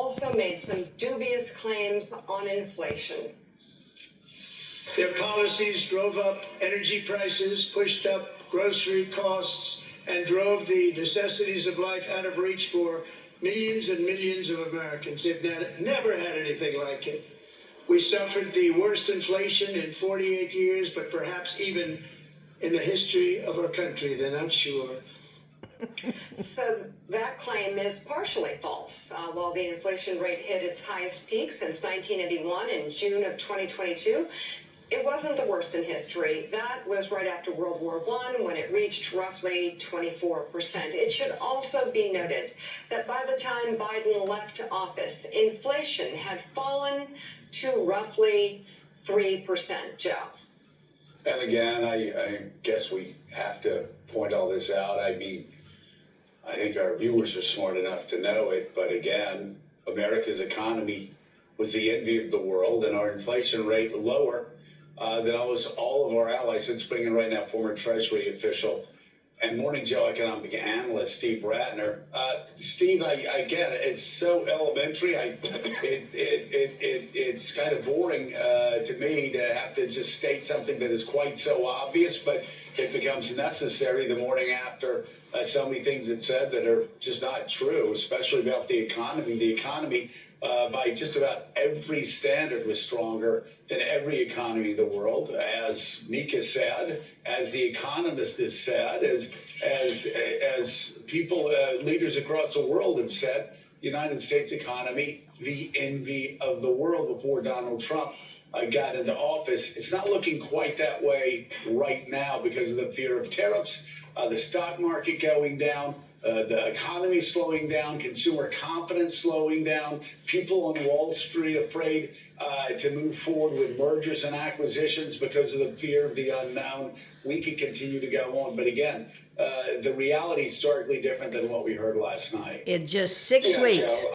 also made some dubious claims on inflation. Their policies drove up energy prices, pushed up grocery costs, and drove the necessities of life out of reach for millions and millions of Americans. They've never had anything like it. We suffered the worst inflation in 48 years, but perhaps even in the history of our country. They're not sure. So that claim is partially false. While the inflation rate hit its highest peak since 1981 in June of 2022, it wasn't the worst in history. That was right after World War I, when it reached roughly 24%. It should also be noted that by the time Biden left office, inflation had fallen to roughly 3%, Joe. And again, I guess we have to point all this out. I mean, I think our viewers are smart enough to know it, but again, America's economy was the envy of the world, and our inflation rate lower than almost all of our allies. Let's bring in right now former Treasury official and Morning Joe economic analyst Steve Ratner. Steve, I get it. It's so elementary. It's kind of boring to me to have to just state something that is quite so obvious, but it becomes necessary the morning after so many things it said that are just not true, especially about the economy. The economy, by just about every standard, was stronger than every economy in the world, as Mika said, as The Economist has said, as people, leaders across the world have said. United States economy, the envy of the world before Donald Trump got into office. It's not looking quite that way right now because of the fear of tariffs, the stock market going down, the economy slowing down, consumer confidence slowing down, people on Wall Street afraid to move forward with mergers and acquisitions because of the fear of the unknown. We could continue to go on. But again, the reality is starkly different than what we heard last night. In just 6 weeks. Joe,